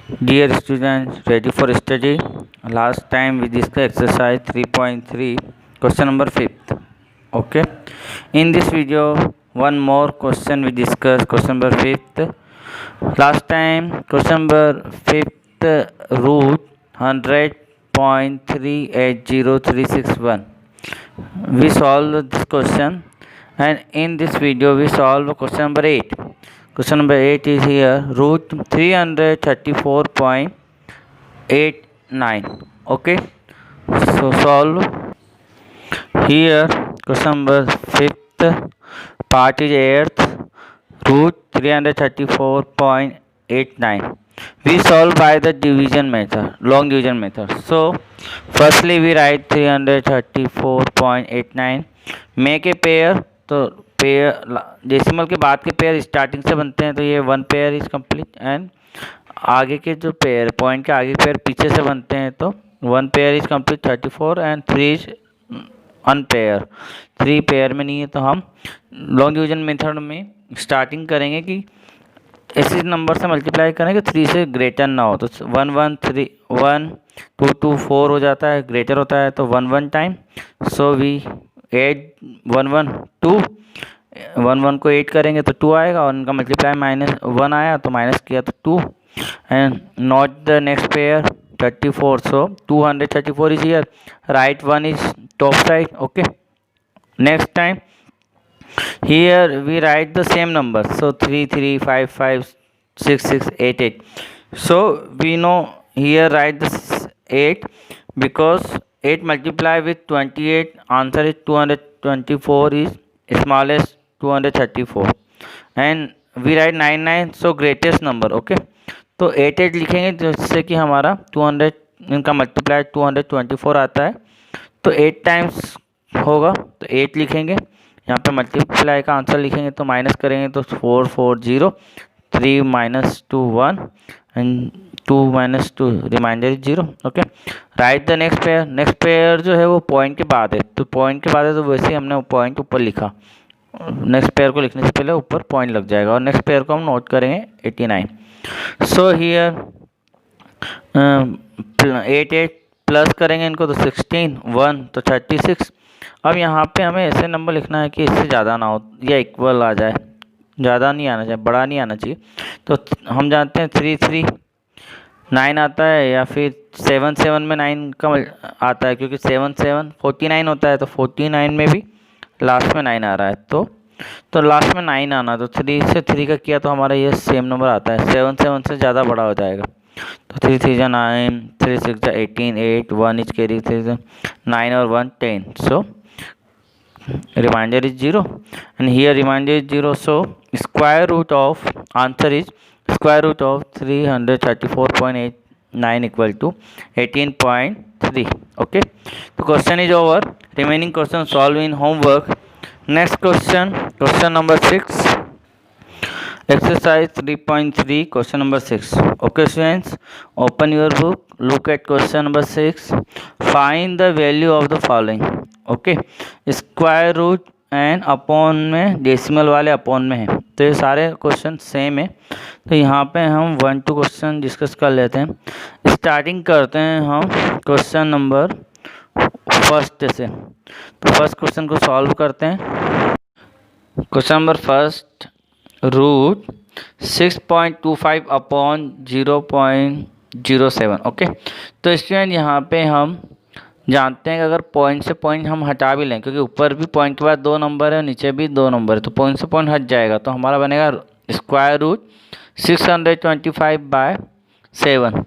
Dear students, ready for study? Last time we discussed exercise 3.3, question number 5th. Okay. In this video, one more question we discussed, question number 5th. Last time, question number 5th, root 100.380361. We solved this question, and in this video, we solve question number 8. Question number 8 is here, root 334.89. Okay, so solve. Here question number 5th part is 8th, root 334.89. We solve by the division method, long division method. So firstly we write 334.89, make a pair. तो pair decimal के बाद के pair starting से बनते हैं, तो ये one pair is complete, and आगे के जो पेयर पॉइंट के आगे के पेयर पीछे से बनते हैं, तो one pair is complete 34 and 3 is unpair, 3 pair में नहीं है। तो हम लॉन्ग डिवीजन मेथड में स्टार्टिंग करेंगे कि ऐसे नंबर से मल्टीप्लाई करेंगे 3 से ग्रेटर ना हो, तो 1 1 3 1 2 2 4 हो जाता है, ग्रेटर होता है तो 1 1 टाइम। सो वी एड 1 1 2, 1 1 को 8 करेंगे तो 2 आएगा, और उनका मल्टीप्लाई -1 आया तो माइनस किया तो 2, and not the next pair 34, so 234 is here, right one is top side. Okay, next time here we write the same number, so 3 3 5 5 6 6 8 8. So we know here write this 8 because 8 multiply with 28, answer is 224 is smallest 234, and we write 9 9, so greatest number. Okay, तो 8 8 लिखेंगे जिससे कि हमारा 200 इनका multiply 224 आता है, तो 8 times होगा तो 8 लिखेंगे, यहाँ पे मल्टीप्लाई का आंसर लिखेंगे तो माइनस करेंगे तो 4 4 0, 3 -2 1 and 2 -2 reminder is 0. Okay, right the next pair. Next pair जो है वो पॉइंट के बाद है, तो पॉइंट के बाद है तो वैसे ही हमने पॉइंट ऊपर लिखा, नेक्स्ट पेयर को लिखने से पहले ऊपर पॉइंट लग जाएगा, और नेक्स्ट पेयर को हम नोट करेंगे 89. सो हियर 8 8 प्लस करेंगे इनको तो 16 1 तो 36. अब यहाँ पे हमें ऐसे नंबर लिखना है कि इससे ज़्यादा ना हो या इक्वल आ जाए, ज़्यादा नहीं आना चाहिए, बड़ा नहीं आना चाहिए. तो हम जानते हैं 3 3 9 आता है, या फिर 7 7 में 9 का आता है, क्योंकि 7 7 49 होता है, तो 49 में भी लास्ट में 9 आ रहा है, तो लास्ट में 9 आना, तो 3 से 3 का किया तो हमारा ये सेम नंबर आता है. 7 7 से ज़्यादा बड़ा हो जाएगा, तो 3 3 जा 9, 3 6 जा 18, 8 1 इज कैरी 3 9 और 1 10. So reminder is 0, and here reminder is 0. So square root of answer is square root of 334.89 equal to 18.3. Okay, the question is over. Remaining question solve in homework. Next question, question number 6, exercise 3.3, question number 6. Okay students, open your book, look at question number 6. Find the value of the following. Okay, square root and upon में decimal वाले upon में है, तो ये सारे question same है. तो यहाँ पे हम 1 2 क्वेश्चन डिस्कस कर लेते हैं. स्टार्टिंग करते हैं हम क्वेश्चन नंबर फर्स्ट से. तो फर्स्ट क्वेश्चन को सॉल्व करते हैं. Question number first, root 6.25 upon 0.07. Okay, तो स्टूडेंट यहाँ पे हम जानते हैं कि अगर पॉइंट से पॉइंट हम हटा भी लें, क्योंकि ऊपर भी पॉइंट के बाद 2 नंबर है और नीचे भी 2 नंबर है, तो पॉइंट से पॉइंट हट जाएगा, तो हमारा बनेगा स्क्वायर रूट 625/7.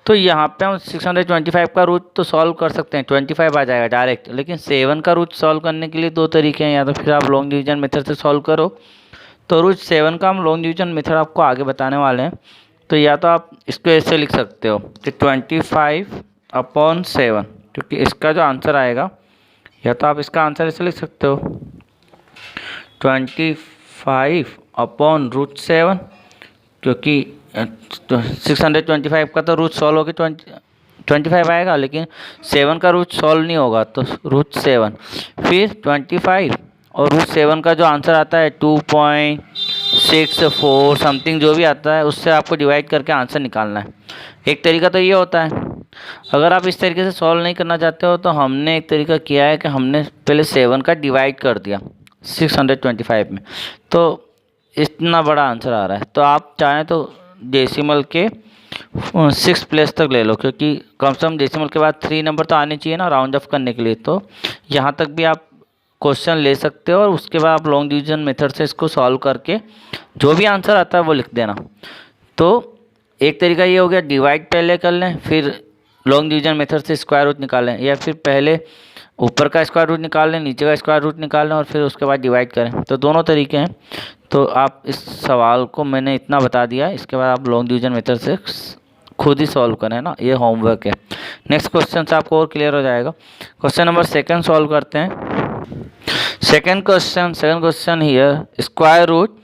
तो यहाँ पे हम 625 का रूट तो सॉल्व कर सकते हैं, 25 आ जाएगा डायरेक्ट, लेकिन 7 का रूट सॉल्व करने के लिए 2 तरीके हैं. या तो फिर आप लॉन्ग डिवीजन मेथड से सॉल्व करो, तो रूट 7 का हम लॉन्ग डिवीजन मेथड आपको आगे बताने वाले हैं. तो या तो आप इसको ऐसे लिख सकते हो कि 25/7, क्योंकि इसका जो आंसर आएगा, या तो आप इसका आंसर ऐसे लिख सकते हो 25/√7, क्योंकि 625 का तो रूट सॉल्व होगी 25 आएगा, लेकिन 7 का रूट सॉल्व नहीं होगा, तो √7 फिर 25 और √7 का जो आंसर आता है 6 4 समथिंग जो भी आता है उससे आपको डिवाइड करके आंसर निकालना है। एक तरीका तो ये होता है। अगर आप इस तरीके से सॉल्व नहीं करना चाहते हो तो हमने एक तरीका किया है कि हमने पहले 7 का डिवाइड कर दिया 625 में, तो इतना बड़ा आंसर आ रहा है। तो आप चाहें तो डेसिमल के 6 प्लेस तक ले लो, क्योंकि कम से कम डेसिमल के बाद 3 नंबर तो आने चाहिए ना राउंड ऑफ करने के लिए। तो यहाँ तक भी आप क्वेश्चन ले सकते हो और उसके बाद आप लॉन्ग डिवीजन मेथड से इसको सॉल्व करके जो भी आंसर आता है वो लिख देना। तो एक तरीका ये हो गया, डिवाइड पहले कर लें फिर लॉन्ग डिवीजन मेथड से स्क्वायर रूट निकालें, या फिर पहले ऊपर का स्क्वायर रूट निकाल लें, नीचे का स्क्वायर रूट निकाल लें और फिर उसके बाद डिवाइड करें। तो दोनों तरीके हैं। तो आप इस सवाल को मैंने इतना बता दिया, इसके बाद आप लॉन्ग डिवीजन मेथड से खुद ही सॉल्व करें, है ना, ये होमवर्क है। नेक्स्ट क्वेश्चन से आपको और क्लियर हो जाएगा। क्वेश्चन नंबर 2 सॉल्व करते हैं। Second question here, square root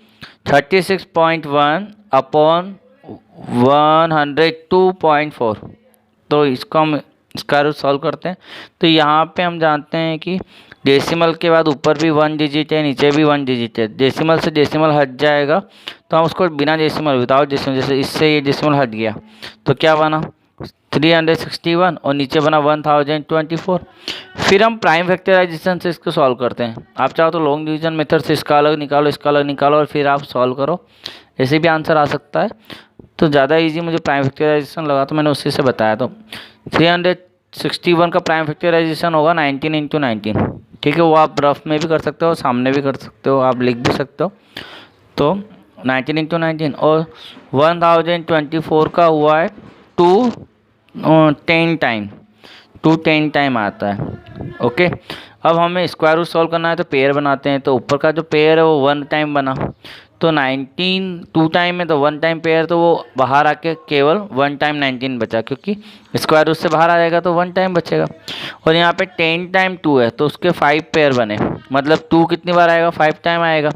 36.1 upon 102.4। तो इसको हम स्क्वायर रूट सॉल्व करते हैं। तो यहाँ पे हम जानते हैं कि डेसिमल के बाद ऊपर भी 1 डिजिट है, नीचे भी 1 डिजिट है। डेसिमल से डेसिमल हट जाएगा तो हम उसको बिना डेसिमल, विदाउट डेसिमल, जैसे इससे ये डेसिमल हट गया तो क्या बना 361 और नीचे बना 1024। फिर हम प्राइम फैक्टराइजेशन से इसको सॉल्व करते हैं। आप चाहो तो लॉन्ग डिवीजन मेथड से इसका अलग निकालो, इसका अलग निकालो और फिर आप सॉल्व करो, ऐसे भी आंसर आ सकता है। तो ज़्यादा इजी मुझे प्राइम फैक्टराइजेशन लगा तो मैंने उसी से बताया। तो 361 का प्राइम फैक्टराइजेशन होगा 19 × 19, ठीक है। वो आप रफ में भी कर सकते हो, सामने भी कर सकते हो, आप लिख भी सकते हो। तो 19 × 19 और 1024 का हुआ है 210 टाइम आता है, ओके। अब हमें स्क्वायर रूट सॉल्व करना है तो पेयर बनाते हैं। तो ऊपर का जो पेयर है वो 1 टाइम बना, तो 19 2 टाइम है तो 1 टाइम पेयर, तो वो बाहर आके केवल 1 टाइम 19 बचा, क्योंकि स्क्वायर रूट से बाहर आ जाएगा तो 1 टाइम बचेगा। और यहाँ पे 10 टाइम 2 है तो उसके 5 पेयर बने, मतलब 2 कितनी बार आएगा 5 टाइम आएगा।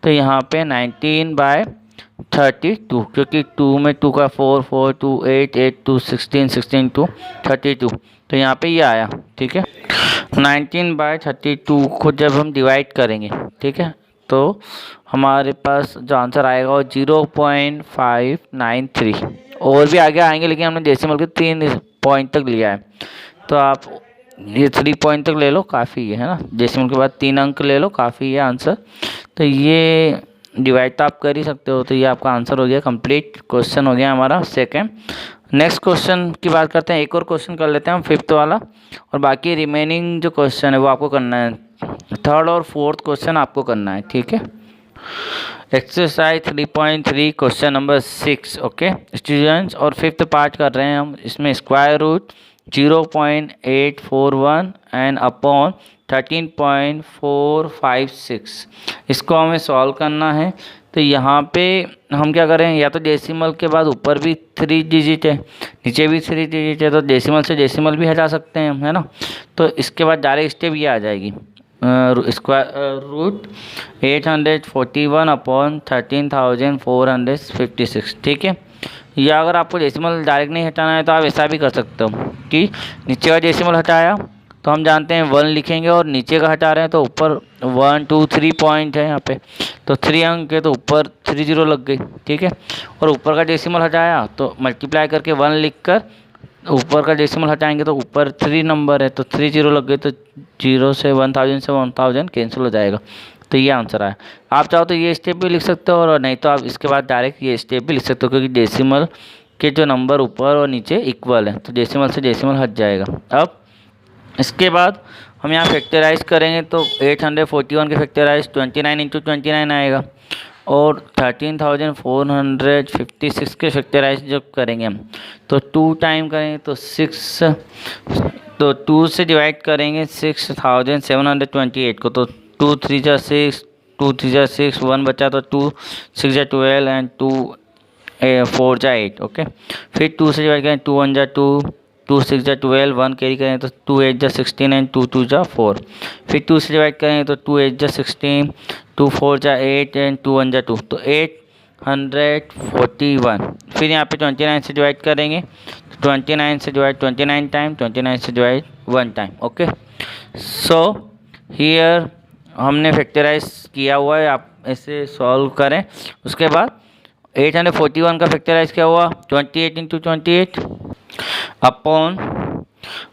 तो यहाँ पे 19/32, क्योंकि 2 में 2 का 4 4 2 8 8 2 16 16 2 32, तो यहाँ पे ये आया, ठीक है। 19/32 को जब हम डिवाइड करेंगे, ठीक है, तो हमारे पास जो आंसर आएगा वो 0.593। और भी आगे आएंगे लेकिन हमने डेसिमल के 3 पॉइंट तक लिया है, तो आप ये 3 पॉइंट तक ले लो, काफ़ी है ना। डेसिमल के बाद 3 अंक ले लो, काफ़ी है आंसर। तो ये डिवाइड तो आप कर ही सकते हो। तो ये आपका आंसर हो गया, कंप्लीट क्वेश्चन हो गया हमारा सेकेंड। नेक्स्ट क्वेश्चन की बात करते हैं। एक और क्वेश्चन कर लेते हैं हम 5th वाला, और बाकी रिमेनिंग जो क्वेश्चन है वो आपको करना है। 3rd और 4th क्वेश्चन आपको करना है, ठीक है। Exercise 3.3 question number 6, okay students. और 5th पार्ट कर रहे हैं हम। इसमें स्क्वायर रूट 0.841 एंड अपॉन 13.456, इसको हमें सॉल्व करना है। तो यहाँ पे हम क्या करें, या तो डेसिमल के बाद ऊपर भी 3 डिजिट है, नीचे भी 3 डिजिट है, तो डेसिमल से डेसिमल भी हटा सकते हैं हम, है ना। तो इसके बाद डायरेक्ट स्टेप ये आ जाएगी, स्क्वायर रूट 841 अपॉन 13,456, ठीक है। या अगर आपको डेसिमल डायरेक्ट नहीं हटाना है तो आप ऐसा भी कर सकते हो कि नीचे का डेसिमल हटाया तो हम जानते हैं 1 लिखेंगे, और नीचे का हटा रहे हैं तो ऊपर 1 2 3 पॉइंट है यहाँ पे, तो 3 अंक है तो ऊपर 3 0 लग गई, ठीक है। और ऊपर का डेसिमल हटाया तो मल्टीप्लाई करके 1 लिख कर ऊपर का डेसिमल हटाएंगे तो ऊपर 3 नंबर है तो 3 0 लग गए, तो 0 से 1000 कैंसिल हो जाएगा। तो ये आंसर आया। आप चाहो तो ये स्टेप भी लिख सकते हो, और नहीं तो आप इसके बाद डायरेक्ट ये स्टेप भी लिख सकते हो, क्योंकि डेसिमल के जो नंबर ऊपर और नीचे इक्वल है तो डेसिमल से डेसिमल हट जाएगा। अब इसके बाद हम यहाँ फैक्टराइज करेंगे तो 841 के फैक्टराइज 29 × 29 आएगा, और 13,456 के फैक्टराइज जब करेंगे हम तो 2 टाइम करेंगे तो 6, तो 2 से डिवाइड करेंगे 6,728 को, तो 2 3 जा 6, 2 3 जा 6, 1 बचा तो 2 6 जा 12 एंड 2 4 जा 8, ओके। फिर 2 से डिवाइड करें 2 1 जा 2, 2 6 जा 12, 1 कैरी करें तो 2 8 जा 16 एंड 2 2 जा 4। फिर 2 से डिवाइड करेंगे तो 2 8 जा 16, 2 4 जा 8 एंड 2 1 जा 2, तो 841। फिर यहाँ पे 29 से डिवाइड करेंगे, 29 से डिवाइड 29 टाइम, 29 से divide 1 time, okay. So here हमने फैक्टराइज किया हुआ है, आप ऐसे सॉल्व करें। उसके बाद 841 का फैक्टराइज क्या हुआ 28 इंटू 28 अपॉन,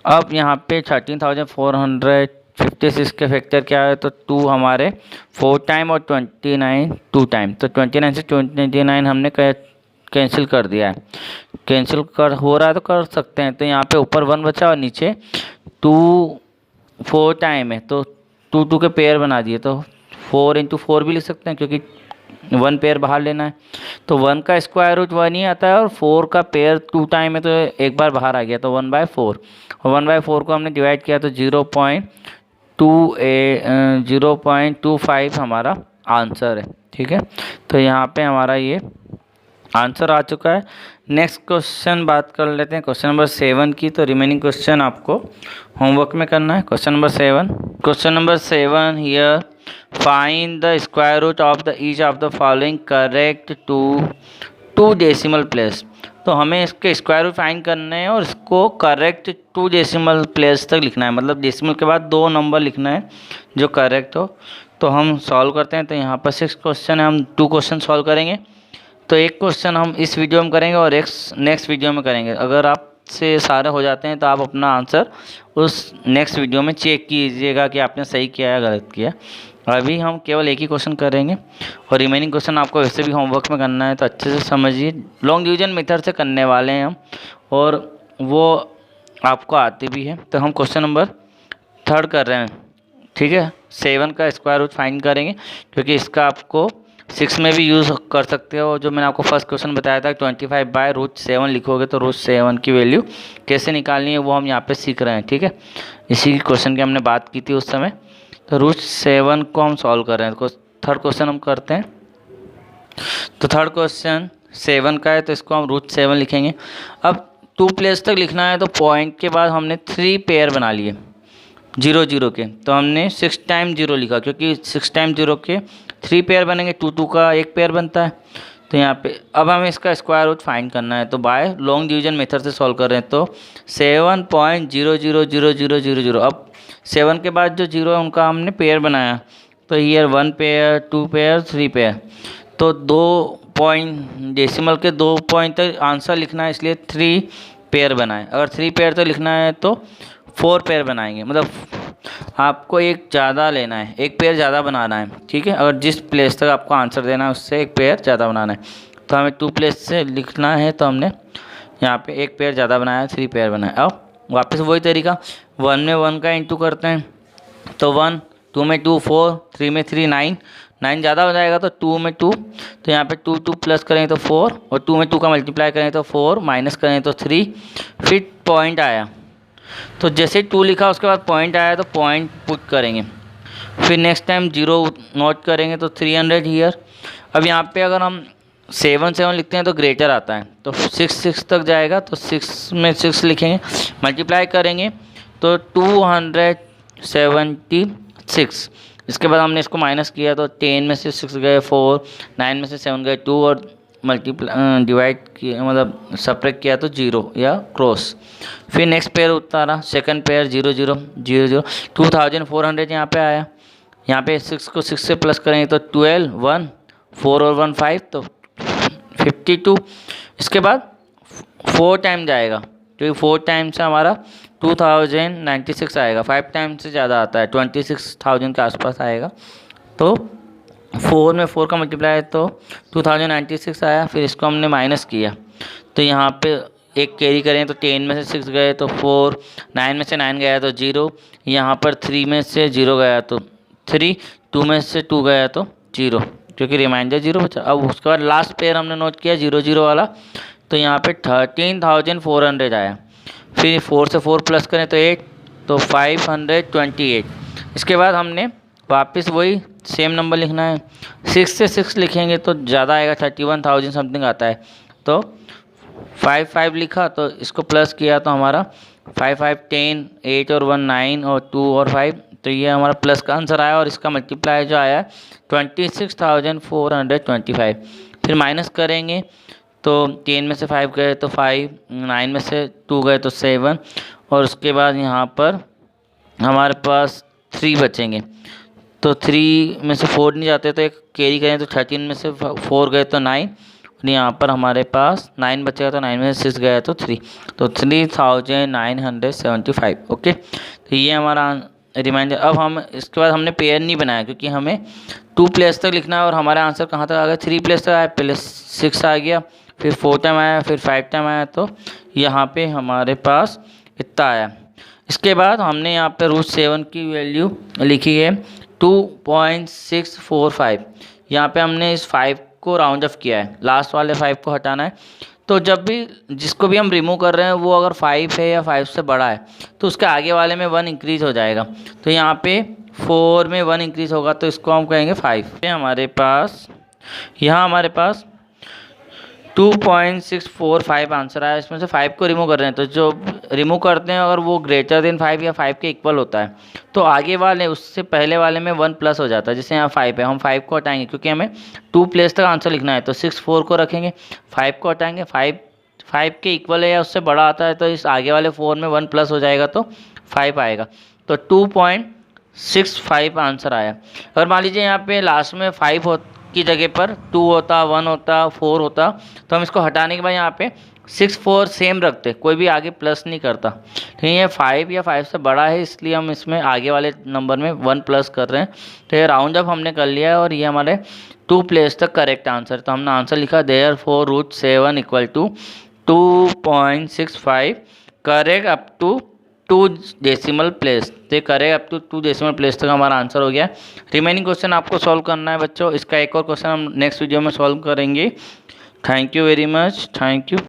अब यहाँ पे 13,456 के फैक्टर क्या है तो 2 हमारे 4 टाइम और 29 2 टाइम, तो 29 से 29 हमने कैंसिल कर दिया है। कैंसिल कर हो रहा है तो कर सकते हैं। तो यहाँ पे ऊपर 1 बचा और नीचे 2 4 टाइम है तो 2 2 के पेयर बना दिए, तो 4 इंटू 4 भी लिख सकते हैं क्योंकि 1 पेयर बाहर लेना है। तो 1 का स्क्वायर रूट 1 ही आता है और 4 का पेयर 2 टाइम है तो एक बार बाहर आ गया तो 1/4, और 1/4 को हमने डिवाइड किया तो 0.25 हमारा आंसर है। ठीक है, तो यहाँ पे हमारा ये आंसर आ चुका है। नेक्स्ट क्वेश्चन बात कर लेते हैं क्वेश्चन नंबर 7 की। तो रिमेनिंग क्वेश्चन आपको होमवर्क में करना है। Question number 7 here, find the square root of the each of the following correct to 2 decimal place. तो हमें इसके स्क्वायर रूट फाइंड करने हैं और इसको करेक्ट 2 डेसिमल प्लेस तक लिखना है, मतलब डेसिमल के बाद 2 नंबर लिखना है जो करेक्ट हो। तो हम सॉल्व करते हैं। तो यहाँ पर 6 क्वेश्चन है, हम 2 क्वेश्चन सॉल्व करेंगे। तो एक क्वेश्चन हम इस वीडियो में करेंगे और एक नेक्स्ट वीडियो में करेंगे। अगर आपसे सारे हो जाते हैं तो आप अपना आंसर उस नेक्स्ट वीडियो में चेक कीजिएगा कि आपने सही किया या गलत किया। अभी हम केवल एक ही क्वेश्चन करेंगे और रिमेनिंग क्वेश्चन आपको वैसे भी होमवर्क में करना है, तो अच्छे से समझिए। लॉन्ग डिवीजन मेथड से करने वाले हैं हम और वो आपको आती भी है। तो हम क्वेश्चन नंबर 3 कर रहे हैं। ठीक है, 7 का स्क्वायर रूट फाइंड करेंगे क्योंकि इसका आपको 6 में भी यूज़ कर सकते हो। जो मैंने आपको फर्स्ट क्वेश्चन बताया था 25/√7 लिखोगे तो √7 की वैल्यू कैसे निकालनी है वो हम यहाँ पे सीख रहे हैं। ठीक है, इसी क्वेश्चन की हमने बात की थी उस समय। तो √7 को हम सॉल्व कर रहे हैं। थर्ड क्वेश्चन हम करते हैं। तो थर्ड क्वेश्चन 7 का है तो इसको हम √7 लिखेंगे। अब 2 प्लेस तक लिखना है तो पॉइंट के बाद हमने 3 पेयर बना लिए 0 0 के, तो हमने 6 टाइम 0 लिखा क्योंकि 6 टाइम 0 के 3 पेयर बनेंगे, 2 2 का 1 पेयर बनता है। तो यहाँ पे अब हमें इसका स्क्वायर रूट फाइंड करना है। तो बाय लॉन्ग डिवीजन मेथड से सॉल्व कर रहे हैं। तो 7.000000, अब 7 के बाद जो 0 है उनका हमने पेयर बनाया। तो ईयर 1 पेयर 2 पेयर 3 पेयर, तो 2 पॉइंट डेसिमल के 2 पॉइंट तक आंसर लिखना है इसलिए 3 पेयर बनाए। अगर 3 पेयर तक लिखना है तो 4 पेयर बनाएंगे, मतलब आपको एक ज़्यादा लेना है, एक पेयर ज़्यादा बनाना है। ठीक है, अगर जिस प्लेस तक आपको आंसर देना है उससे एक पेयर ज़्यादा बनाना है। तो हमें 2 प्लेस से लिखना है तो हमने यहाँ पे एक पेयर ज़्यादा बनाया, 3 पेयर बनाया। अब वापस वही तरीका 1 में 1 का इंटू करते हैं। तो 1, 2 में 2 4, 3 में 3 9, 9 ज़्यादा हो जाएगा तो 2 में 2, तो यहाँ पे 2 2 प्लस करें तो 4 और 2 में 2 का मल्टीप्लाई करें तो 4, माइनस करें तो 3, फिर पॉइंट आया। तो जैसे 2 लिखा उसके बाद पॉइंट आया तो पॉइंट पुट करेंगे। फिर नेक्स्ट टाइम 0 नोट करेंगे तो 300 हीयर। अब यहाँ पे अगर हम 7 7 लिखते हैं तो ग्रेटर आता है, तो 6 6 तक जाएगा तो 6 में 6 लिखेंगे, मल्टीप्लाई करेंगे तो 276। इसके बाद हमने इसको माइनस किया तो 10 में से 6 गए 4, 9 में से 7 गए 2 और मल्टीप्लाई डिवाइड किया मतलब सब्ट्रैक्ट किया तो 0 या क्रॉस। फिर नेक्स्ट पेयर उतारा, सेकंड पेयर 0 0 0 0, 2400 यहाँ पे आया। यहाँ पे 6 को 6 से प्लस करेंगे तो 12 1 4 और 1 5 तो 52। इसके बाद 4 टाइम जाएगा क्योंकि 4 टाइम से हमारा 2096 आएगा, 5 टाइम से ज़्यादा आता है 26,000 के आसपास आएगा। तो 4 में 4 का मल्टीप्लाई तो 2096 आया। फिर इसको हमने माइनस किया तो यहाँ पे एक कैरी करें तो 10 में से 6 गए तो 4, 9 में से 9 गया तो 0, यहाँ पर 3 में से 0 गया तो 3, 2 में से 2 गया तो 0 क्योंकि रिमाइंडर 0 बचा। अब उसके बाद लास्ट पेयर हमने नोट किया 0 0 वाला, तो यहाँ पे 13,400 आया। फिर 4 से 4 प्लस करें तो 8 तो 528। इसके बाद हमने वापस वही सेम नंबर लिखना है। 6 से 6 लिखेंगे तो ज़्यादा आएगा 31,000 समथिंग आता है। तो 5 5 लिखा तो इसको प्लस किया तो हमारा 5 5 10, 8 और 1 9 और 2 और 5, तो ये हमारा प्लस का आंसर आया। और इसका मल्टीप्लाई जो आया 26,425। फिर माइनस करेंगे तो 10 में से 5 गए तो 5, 9 में से 2 गए तो 7 और उसके बाद यहाँ पर हमारे पास 3 बचेंगे। तो 3 में से 4 नहीं जाते तो एक कैरी करें तो 13 में से 4 गए तो 9, और यहाँ पर हमारे पास 9 बचेगा तो 9 में से 6 गया तो 3, तो 3975। ओके, तो ये हमारा रिमाइंडर। अब हम इसके बाद हमने पेयर नहीं बनाया क्योंकि हमें 2 प्लेस तक लिखना है और हमारा आंसर कहाँ तक आ गया, 3 प्लेस तक आया, पहले 6 आ गया, फिर 4 टाइम आया, फिर 5 टाइम आया, तो यहाँ पे हमारे पास इतना आया। इसके बाद हमने यहाँ पे √7 की वैल्यू लिखी है 2.645। यहाँ पे हमने इस 5 को राउंड ऑफ किया है, लास्ट वाले 5 को हटाना है। तो जब भी जिसको भी हम रिमूव कर रहे हैं वो अगर 5 है या 5 से बड़ा है तो उसके आगे वाले में 1 इंक्रीज़ हो जाएगा। तो यहाँ पे 4 में 1 इंक्रीज़ होगा तो इसको हम कहेंगे 5। हमारे पास यहाँ हमारे पास 2.645 आंसर आया। इसमें से 5 को रिमूव कर रहे हैं, तो जो रिमूव करते हैं अगर वो ग्रेटर देन 5 या 5 के इक्वल होता है तो आगे वाले उससे पहले वाले में 1 प्लस हो जाता है। जैसे यहाँ 5 है, हम 5 को हटाएंगे क्योंकि हमें 2 प्लेस तक आंसर लिखना है, तो 6 4 को रखेंगे, 5 को हटाएंगे, 5 के इक्वल है या उससे बड़ा आता है तो इस आगे वाले 4 में 1 प्लस हो जाएगा तो 5 आएगा। तो 2.65 आंसर आया। अगर मान लीजिए यहाँ पे लास्ट में 5 की जगह पर 2 होता, 1 होता, 4 होता, तो हम इसको हटाने के बाद यहाँ पे 6 4 सेम रखते, कोई भी आगे प्लस नहीं करता। तो ये 5 या 5 से बड़ा है इसलिए हम इसमें आगे वाले नंबर में 1 प्लस कर रहे हैं। तो ये राउंड अप हमने कर लिया है और ये हमारे 2 प्लेस तक करेक्ट आंसर। तो हमने आंसर लिखा therefore √7 = 2.65 correct up to 2 decimal place. तो correct up to 2 decimal place तक हमारा आंसर हो गया। रिमेनिंग क्वेश्चन आपको सॉल्व करना है बच्चों। इसका एक और क्वेश्चन हम नेक्स्ट वीडियो में सॉल्व करेंगे। Thank you very much, thank you.